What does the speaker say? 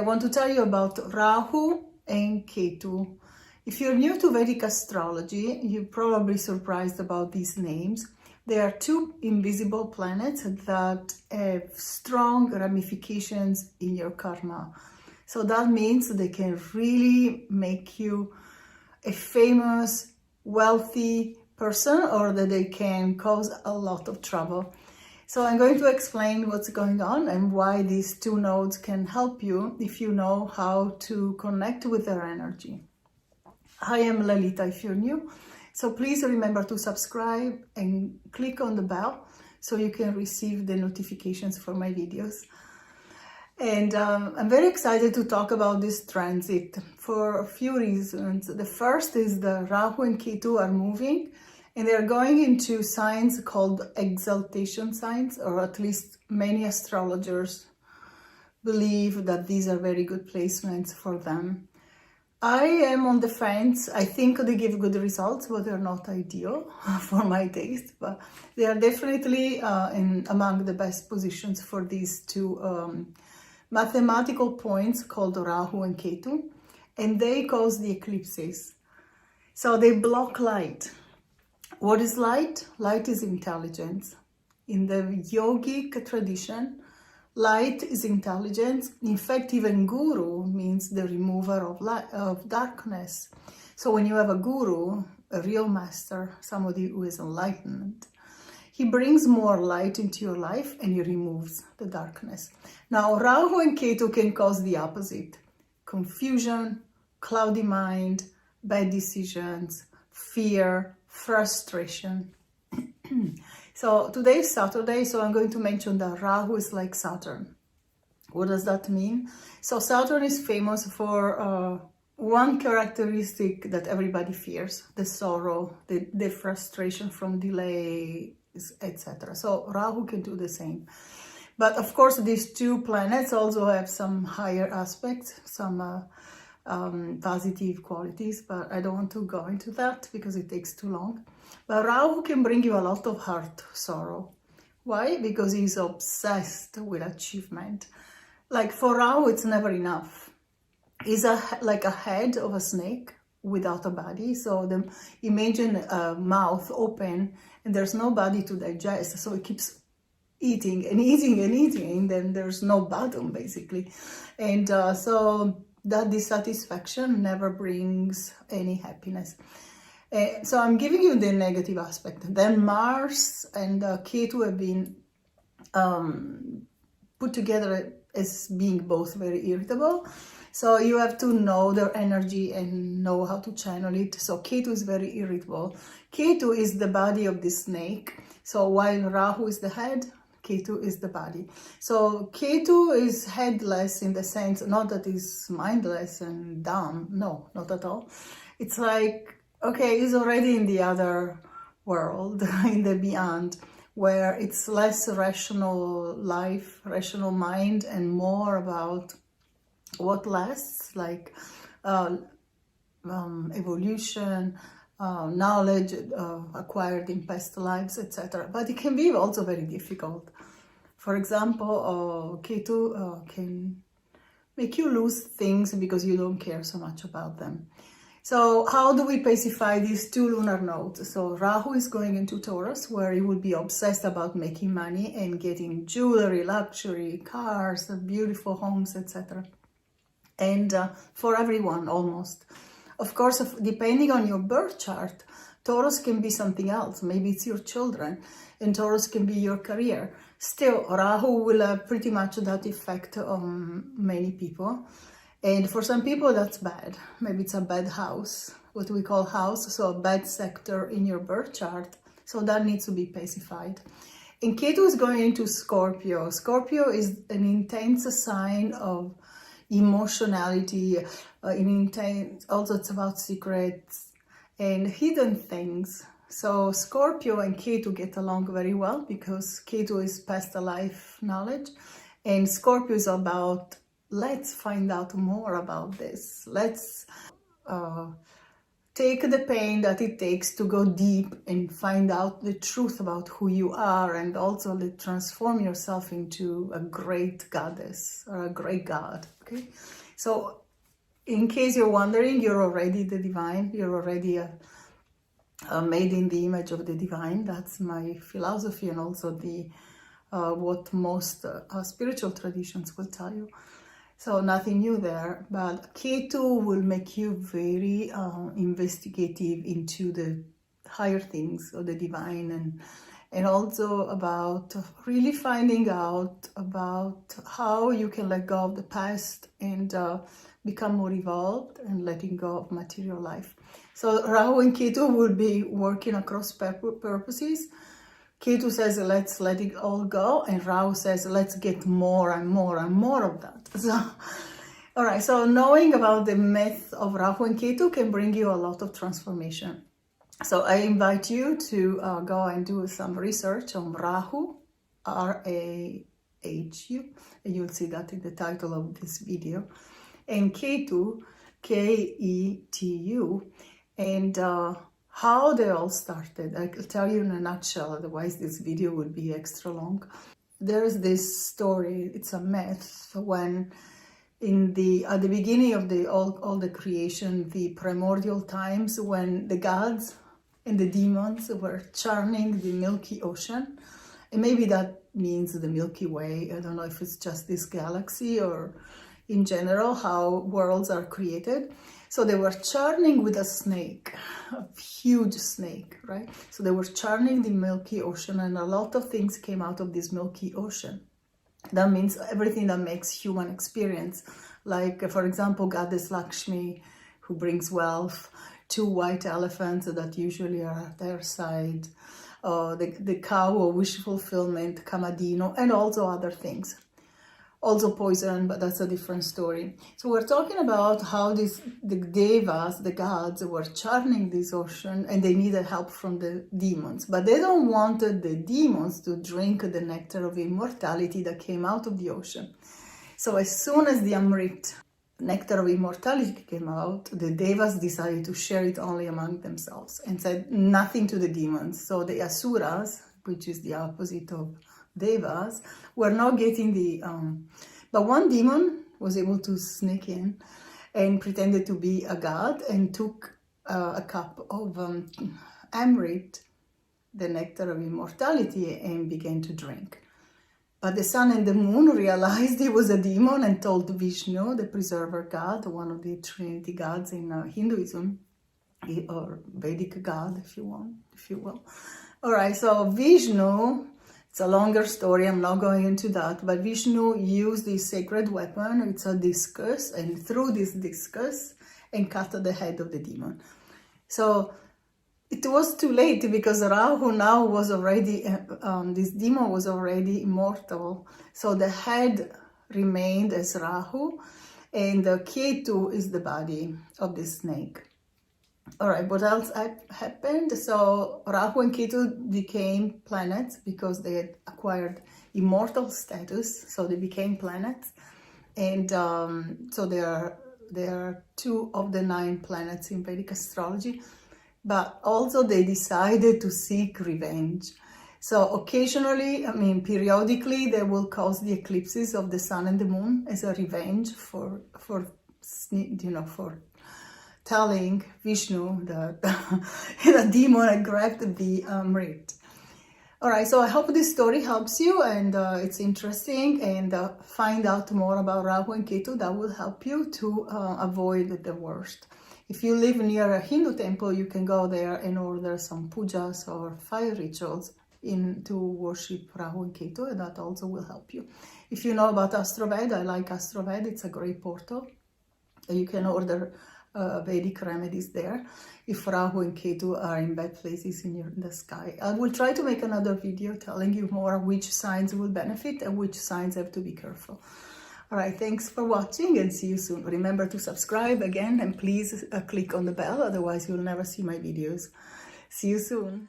want to tell you about Rahu and Ketu. If you're new to Vedic astrology, you're probably surprised about these names. They are two invisible planets that have strong ramifications in your karma. So that means they can really make you a famous, wealthy person, or that they can cause a lot of trouble. So I'm going to explain what's going on and why these two nodes can help you if you know how to connect with their energy. I am Lalitha if you're new. So please remember to subscribe and click on the bell so you can receive the notifications for my videos. And I'm very excited to talk about this transit for a few reasons. The first is the Rahu and Ketu are moving, and they're going into signs called exaltation signs, or at least many astrologers believe that these are very good placements for them. I am on the fence. I think they give good results, but they're not ideal for my taste. But they are definitely among the best positions for these two mathematical points called Rahu and Ketu, and they cause the eclipses. So they block light. What is light? Light is intelligence. In the yogic tradition, light is intelligence. In fact, even guru means the remover of light, of darkness. So when you have a guru, a real master, somebody who is enlightened, he brings more light into your life and he removes the darkness. Now, Rahu and Ketu can cause the opposite: confusion, cloudy mind, bad decisions, fear, frustration. So today is Saturday, so I'm going to mention that Rahu is like Saturn. What does that mean? So Saturn is famous for one characteristic that everybody fears: the sorrow, the frustration from delay, etc. So Rahu can do the same. But of course, these two planets also have some higher aspects, some positive qualities, but I don't want to go into that because it takes too long. But Rahu can bring you a lot of heart sorrow. Why? Because he's obsessed with achievement. Like for Rahu, it's never enough. He's like a head of a snake without a body. So imagine a mouth open and there's no body to digest. So it keeps eating and eating and eating, and then there's no bottom basically. And so that dissatisfaction never brings any happiness. So I'm giving you the negative aspect. Then Mars and Ketu have been put together as being both very irritable. So you have to know their energy and know how to channel it. So Ketu is very irritable. Ketu is the body of the snake. So while Rahu is the head, Ketu is the body. So Ketu is headless in the sense, not that he's mindless and dumb. No, not at all. It's like, okay, he's already in the other world, in the beyond, where it's less rational life, rational mind, and more about what lasts, like evolution, knowledge acquired in past lives, etc. But it can be also very difficult. For example, Ketu can make you lose things because you don't care so much about them. So how do we pacify these two lunar nodes? So Rahu is going into Taurus, where he will be obsessed about making money and getting jewelry, luxury, cars, beautiful homes, etc. And for everyone, almost. Of course, depending on your birth chart, Taurus can be something else. Maybe it's your children, and Taurus can be your career. Still, Rahu will have pretty much that effect on many people. And for some people, that's bad. Maybe it's a bad house, what we call house, so a bad sector in your birth chart. So that needs to be pacified. And Ketu is going into Scorpio. Scorpio is an intense sign of emotionality, also it's about secrets and hidden things. So Scorpio and Ketu get along very well because Ketu is past life knowledge, and Scorpio is about, let's find out more about this. Let's take the pain that it takes to go deep and find out the truth about who you are, and also to transform yourself into a great goddess or a great god. Okay, so in case you're wondering, you're already the divine. You're already made in the image of the divine. That's my philosophy, and also the what most spiritual traditions will tell you. So nothing new there, but Ketu will make you very investigative into the higher things of the divine, and also about really finding out about how you can let go of the past and become more evolved and letting go of material life. So Rahu and Ketu will be working across purposes. Ketu says, let's let it all go, and Rahu says, let's get more and more and more of that. So, all right, so knowing about the myth of Rahu and Ketu can bring you a lot of transformation. So I invite you to go and do some research on Rahu, R-A-H-U, and you'll see that in the title of this video, and Ketu, K-E-T-U, and how they all started. I'll tell you in a nutshell, otherwise this video would be extra long. There's this story, it's a myth, when at the beginning of all the creation, the primordial times, when the gods and the demons were churning the Milky Ocean, and maybe that means the Milky Way. I don't know if it's just this galaxy or in general how worlds are created. So they were churning with a snake, a huge snake, right? So they were churning the Milky Ocean, and a lot of things came out of this Milky Ocean. That means everything that makes human experience, like, for example, Goddess Lakshmi, who brings wealth, 2 white elephants that usually are at their side, the cow of wish fulfillment, Kamadino, and also other things. Also poison, but that's a different story. So we're talking about how the devas, the gods, were churning this ocean, and they needed help from the demons. But they don't wanted the demons to drink the nectar of immortality that came out of the ocean. So as soon as the Amrit, nectar of immortality, came out, the devas decided to share it only among themselves and said nothing to the demons. So the asuras, which is the opposite of devas, were not getting the but one demon was able to sneak in and pretended to be a god and took a cup of amrit, the nectar of immortality, and began to drink. But the sun and the moon realized he was a demon and told Vishnu, the preserver god, one of the Trinity gods in Hinduism, or Vedic god, if you will. All right, so Vishnu, it's a longer story, I'm not going into that, but Vishnu used this sacred weapon, it's a discus, and threw this discus and cut the head of the demon. So it was too late, because Rahu now was already, this demon was already immortal. So the head remained as Rahu, and the Ketu is the body of the snake. All right, what else happened? So Rahu and Ketu became planets because they had acquired immortal status. So they became planets, and so they are 2 of the 9 planets in Vedic astrology. But also they decided to seek revenge. So occasionally, periodically, they will cause the eclipses of the sun and the moon as a revenge for telling Vishnu that the demon had grabbed the Amrit. All right, so I hope this story helps you, and it's interesting, and find out more about Rahu and Ketu. That will help you to avoid the worst. If you live near a Hindu temple, you can go there and order some pujas or fire rituals to worship Rahu and Ketu, and that also will help you. If you know about Astroved, I like Astroved, it's a great portal. You can order Vedic remedies there if Rahu and Ketu are in bad places in the sky. I will try to make another video telling you more which signs will benefit and which signs have to be careful. All right, thanks for watching, and see you soon. Remember to subscribe again, and please click on the bell, otherwise you'll never see my videos. See you soon.